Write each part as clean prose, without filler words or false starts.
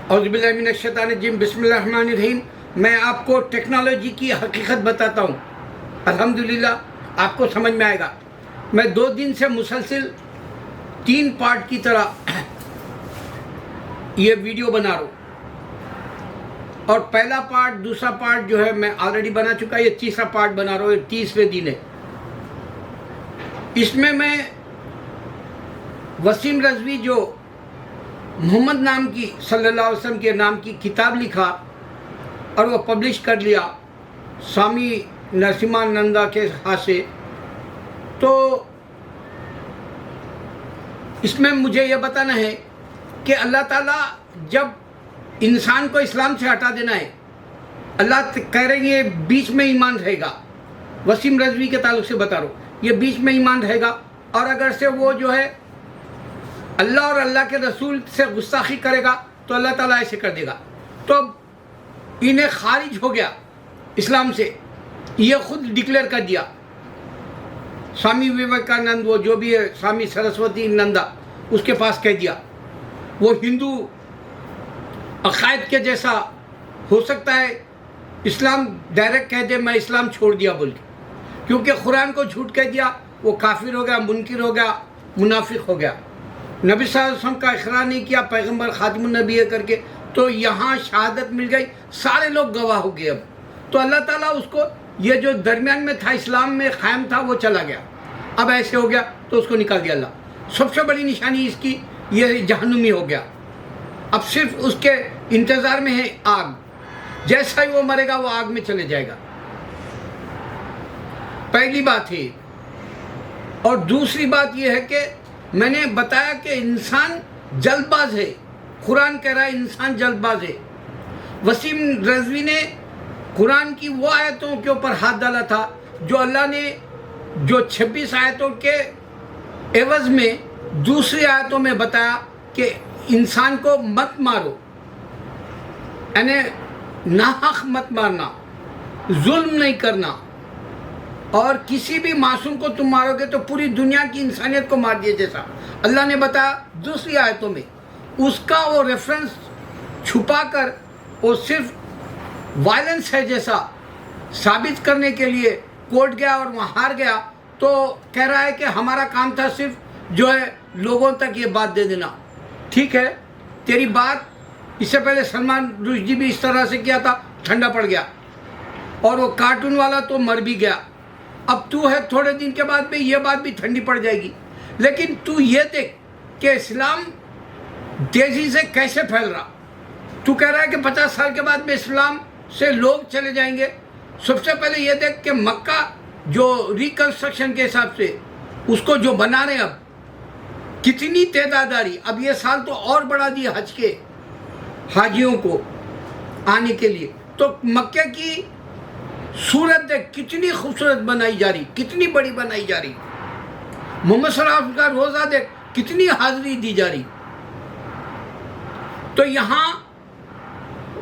اعوذ باللہ من الشیطان الرجیم، بسم اللہ الرحمن الرحیم۔ میں آپ کو ٹیکنالوجی کی حقیقت بتاتا ہوں، الحمدللہ آپ کو سمجھ میں آئے گا۔ میں 2 دن سے مسلسل 3 پارٹ کی طرح یہ ویڈیو بنا رہا ہوں، اور پہلا پارٹ دوسرا پارٹ جو ہے میں آلریڈی بنا چکا، یہ تیسرا پارٹ بنا رہا ہوں، یہ 30ویں دن ہے۔ اس میں وسیم رضوی جو محمد نام کی صلی اللہ علیہ وسلم کے نام کی کتاب لکھا اور وہ پبلش کر لیا سوامی نرسمہانندا کے ہاتھ سے، تو اس میں مجھے یہ بتانا ہے کہ اللہ تعالیٰ جب انسان کو اسلام سے ہٹا دینا ہے، اللہ کہہ رہے ہیں یہ بیچ میں ایمان رہے گا۔ وسیم رضوی کے تعلق سے بتا رہا ہوں، یہ بیچ میں ایمان رہے گا، اور اگر سے وہ جو ہے اللہ اور اللہ کے رسول سے گستاخی کرے گا تو اللہ تعالیٰ ایسے کر دے گا۔ تو اب انہیں خارج ہو گیا اسلام سے، یہ خود ڈکلیئر کر دیا سوامی وویکانند، وہ جو بھی ہے سوامی سرسوتی نندا، اس کے پاس کہہ دیا وہ ہندو عقائد کے جیسا ہو سکتا ہے اسلام ڈائریکٹ کہہ دے میں اسلام چھوڑ دیا بول کے، کیونکہ قرآن کو جھوٹ کہہ دیا، وہ کافر ہو گیا، منکر ہو گیا، منافق ہو گیا۔ نبی صلی اللہ علیہ وسلم کا اقرار نہیں کیا، پیغمبر خاتم النبی ہے کر کے، تو یہاں شہادت مل گئی، سارے لوگ گواہ ہو گئے۔ اب تو اللہ تعالیٰ اس کو یہ جو درمیان میں تھا اسلام میں قائم تھا وہ چلا گیا، اب ایسے ہو گیا تو اس کو نکال دیا اللہ۔ سب سے بڑی نشانی اس کی یہ جہنمی ہو گیا، اب صرف اس کے انتظار میں ہے آگ، جیسا ہی وہ مرے گا وہ آگ میں چلے جائے گا۔ پہلی بات ہے، اور دوسری بات یہ ہے کہ میں نے بتایا کہ انسان جلد باز ہے، قرآن کہہ رہا ہے انسان جلد باز ہے۔ وسیم رضوی نے قرآن کی وہ آیتوں کے اوپر ہاتھ ڈالا تھا جو اللہ نے جو 26 آیتوں کے عوض میں دوسری آیتوں میں بتایا کہ انسان کو مت مارو، یعنی ناحق مت مارنا، ظلم نہیں کرنا، اور کسی بھی معصوم کو تم مارو گے تو پوری دنیا کی انسانیت کو مار دیے جیسا اللہ نے بتایا دوسری آیتوں میں۔ اس کا وہ ریفرنس چھپا کر وہ صرف وائلنس ہے جیسا ثابت کرنے کے لیے کورٹ گیا اور وہاں ہار گیا، تو کہہ رہا ہے کہ ہمارا کام تھا صرف جو ہے لوگوں تک یہ بات دے دینا۔ ٹھیک ہے، تیری بات اس سے پہلے سلمان رشدی بھی اس طرح سے کیا تھا، ٹھنڈا پڑ گیا، اور وہ کارٹون والا تو مر بھی گیا۔ اب تو ہے تھوڑے دن کے بعد میں یہ بات بھی ٹھنڈی پڑ جائے گی، لیکن تو یہ دیکھ کہ اسلام تیزی سے کیسے پھیل رہا۔ تو کہہ رہا ہے کہ 50 سال کے بعد میں اسلام سے لوگ چلے جائیں گے۔ سب سے پہلے یہ دیکھ کہ مکہ جو ریکنسٹرکشن کے حساب سے اس کو جو بنا رہے ہیں، اب کتنی تعداد آ رہی، اب یہ سال تو اور بڑھا دی حج کے حاجیوں کو آنے کے لیے۔ تو مکہ کی صورت دیکھ کتنی خوبصورت بنائی جا رہی، کتنی بڑی بنائی جا رہی۔ محمد صلی اللہ علیہ وسلم کا روزہ دیکھ کتنی حاضری دی جا رہی۔ تو یہاں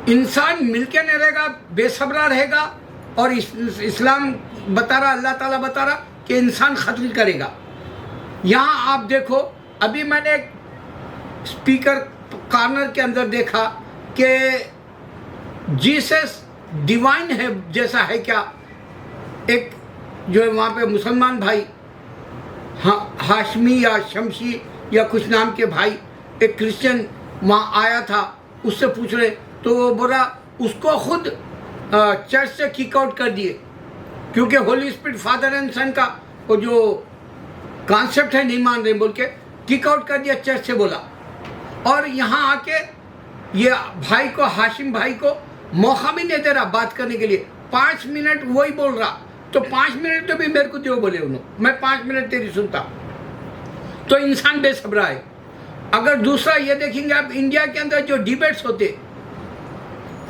انسان مل کے نہیں رہے گا، بے صبرا رہے گا، اور اسلام بتا رہا، اللہ تعالیٰ بتا رہا کہ انسان قتل کرے گا۔ یہاں آپ دیکھو، ابھی میں نے ایک اسپیکر کارنر کے اندر دیکھا کہ جیسس ڈیوائن ہے جیسا ہے کیا، ایک جو ہے وہاں پہ مسلمان بھائی ہاشمی یا شمشی یا کچھ نام کے بھائی، ایک کرسچن وہاں آیا تھا، اس سے پوچھ رہے تو وہ بولا اس کو خود چرچ سے کک آؤٹ کر دیے، کیونکہ ہولی اسپرٹ فادر اینڈ سن کا وہ جو کانسیپٹ ہے نہیں مان رہے بول کے کک آؤٹ کر دیا چرچ سے بولا۔ اور یہاں آ کے یہ بھائی کو، ہاشم بھائی کو موقع بھی نہیں دے رہا بات کرنے کے لیے۔ 5 منٹ وہی بول رہا، تو 5 منٹ تو بھی میرے کو دیو بولے انہوں، میں 5 منٹ تیری سنتا۔ تو انسان بے صبرا ہے۔ اگر دوسرا یہ دیکھیں گے آپ، انڈیا کے اندر جو ڈیبیٹس ہوتے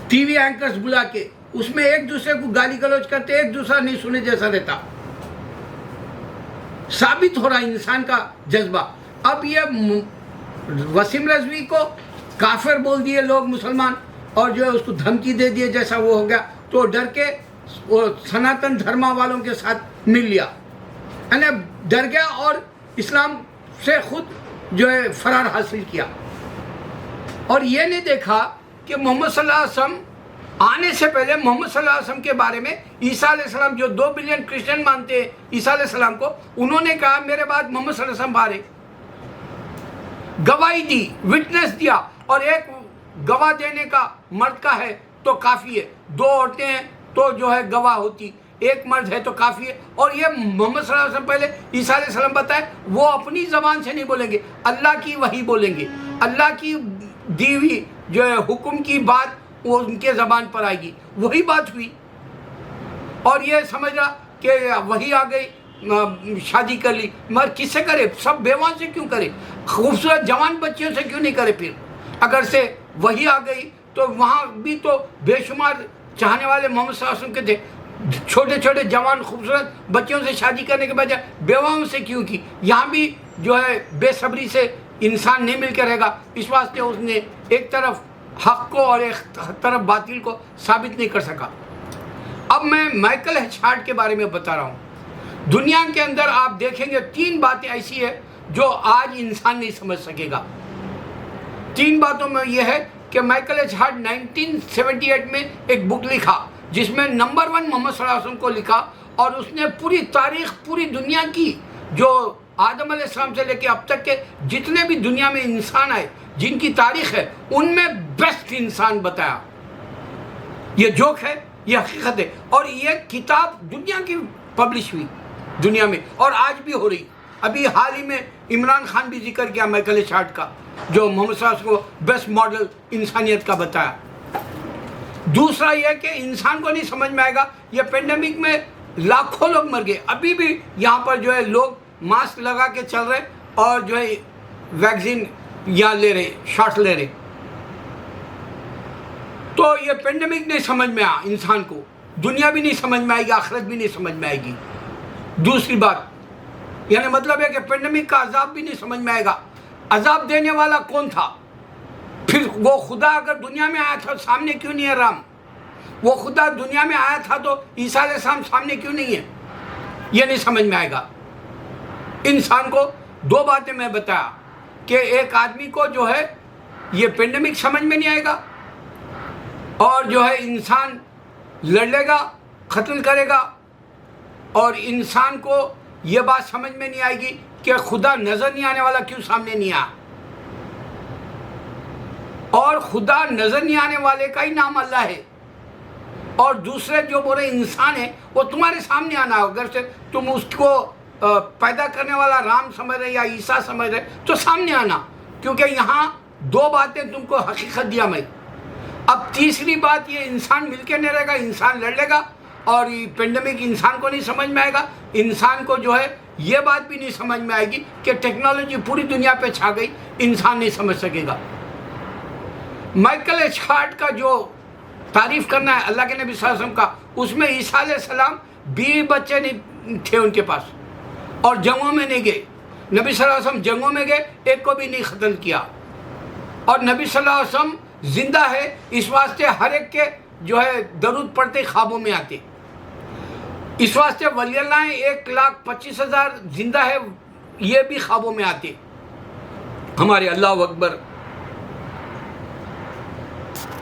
ٹی وی اینکرز بلا کے، اس میں ایک دوسرے کو گالی گلوچ کرتے، ایک دوسرا نہیں سنے جیسا رہتا، ثابت ہو رہا انسان کا جذبہ۔ اب یہ وسیم رضوی کو کافر بول دیے لوگ مسلمان، اور جو ہے اس کو دھمکی دے دیے جیسا وہ ہو گیا، تو ڈر کے وہ سناتن دھرما والوں کے ساتھ مل لیا، یعنی ڈر گیا اور اسلام سے خود جو ہے فرار حاصل کیا۔ اور یہ نہیں دیکھا کہ محمد صلی اللہ علیہ وسلم آنے سے پہلے محمد صلی اللہ علیہ وسلم کے بارے میں عیسیٰ علیہ السلام جو 2 بلین کرسچن مانتے ہیں عیسیٰ علیہ السلام کو، انہوں نے کہا میرے بعد محمد صلی اللہ علیہ وسلم بارے گواہی دی، وٹنس دیا، اور ایک گواہ دینے کا مرد کا ہے تو کافی ہے، 2 عورتیں ہیں تو جو ہے گواہ ہوتی، ایک مرد ہے تو کافی ہے۔ اور یہ محمد صلی اللہ علیہ وسلم پہلے عیسیٰ علیہ السلام بتائے وہ اپنی زبان سے نہیں بولیں گے، اللہ کی وحی بولیں گے، اللہ کی دی ہوئی جو ہے حکم کی بات وہ ان کے زبان پر آئے گی، وہی بات ہوئی۔ اور یہ سمجھ رہا کہ وہی آ گئی، شادی کر لی، مگر کس سے کرے؟ سب بیواں سے کیوں کرے؟ خوبصورت جوان بچیوں سے کیوں نہیں کرے؟ پھر اگر سے وہی آ گئی تو وہاں بھی تو بے شمار چاہنے والے محمد صلی اللہ علیہ وسلم کے تھے، چھوٹے چھوٹے جوان خوبصورت بچیوں سے شادی کرنے کے بجائے بیواؤں سے کیوں کی؟ یہاں بھی جو ہے بے صبری سے انسان نہیں مل کے رہے گا، اس واسطے اس نے ایک طرف حق کو اور ایک طرف باطل کو ثابت نہیں کر سکا۔ اب میں مائیکل ایچ ہارٹ کے بارے میں بتا رہا ہوں۔ دنیا کے اندر آپ دیکھیں گے 3 باتیں ایسی ہیں جو آج انسان نہیں سمجھ سکے گا۔ 3 باتوں میں یہ ہے کہ مائیکل ایچ ہارٹ 1978 میں ایک بک لکھا جس میں نمبر 1 محمد صلی اللہ علیہ وسلم کو لکھا، اور اس نے پوری تاریخ پوری دنیا کی جو آدم علیہ السلام سے لے کے اب تک کے جتنے بھی دنیا میں انسان آئے جن کی تاریخ ہے ان میں بیسٹ انسان بتایا۔ یہ جوک ہے، یہ حقیقت ہے، اور یہ کتاب دنیا کی پبلش ہوئی دنیا میں، اور آج بھی ہو رہی۔ ابھی حال ہی میں عمران خان بھی ذکر کیا مائیکل ایچ ہارٹ کا، جو محمد صلی اللہ علیہ وسلم کو بیسٹ ماڈل انسانیت کا بتایا۔ دوسرا یہ کہ انسان کو نہیں سمجھ میں آئے گا، یہ پینڈیمک میں لاکھوں لوگ مر گئے، ابھی بھی یہاں پر جو ہے لوگ ماسک لگا کے چل رہے اور جو ہے ویکسین یہاں لے رہے، شاٹ لے رہے۔ تو یہ پینڈیمک نہیں سمجھ میں آیا انسان کو، دنیا بھی نہیں سمجھ میں آئے گی، آخرت بھی نہیں سمجھ میں آئے گی۔ دوسری بات یعنی مطلب ہے کہ پینڈیمک کا عذاب بھی نہیں سمجھ میں آئے گا، عذاب دینے والا کون تھا؟ پھر وہ خدا اگر دنیا میں آیا تھا سامنے کیوں نہیں ہے رام؟ وہ خدا دنیا میں آیا تھا تو عیسیٰ علیہ السلام سامنے کیوں نہیں ہے؟ یہ نہیں سمجھ میں آئے گا انسان کو۔ 2 باتیں میں بتایا کہ ایک آدمی کو جو ہے یہ پینڈیمک سمجھ میں نہیں آئے گا، اور جو ہے انسان لڑے گا، قتل کرے گا، اور انسان کو یہ بات سمجھ میں نہیں آئے گی کہ خدا نظر نہیں آنے والا کیوں سامنے نہیں آیا، اور خدا نظر نہیں آنے والے کا ہی نام اللہ ہے، اور دوسرے جو برے انسان ہیں وہ تمہارے سامنے آنا ہو۔ اگر سے تم اس کو پیدا کرنے والا رام سمجھ رہے یا عیسیٰ سمجھ رہے تو سامنے آنا، کیونکہ یہاں 2 باتیں تم کو حقیقت دیا میں۔ اب تیسری بات یہ انسان مل کے نہیں رہے گا، انسان لڑ لے گا، اور یہ پینڈیمک انسان کو نہیں سمجھ میں آئے گا۔ انسان کو جو ہے یہ بات بھی نہیں سمجھ میں آئے گی کہ ٹیکنالوجی پوری دنیا پہ چھا گئی، انسان نہیں سمجھ سکے گا۔ مائیکل ایچ ہارٹ کا جو تعریف کرنا ہے اللہ کے نبی صلی اللہ علیہ وسلم کا، اس میں عیسیٰ علیہ السلام 20 بچے نہیں تھے ان کے پاس، اور جنگوں میں نہیں گئے۔ نبی صلی اللہ علیہ وسلم جنگوں میں گئے، ایک کو بھی نہیں قتل کیا، اور نبی صلی اللہ علیہ وسلم زندہ ہے، اس واسطے ہر ایک کے جو ہے درود پڑھتے خوابوں میں آتے۔ اس واسطے ولی اللہ 1,25,000 زندہ ہے، یہ بھی خوابوں میں آتے ہمارے۔ اللہ اکبر۔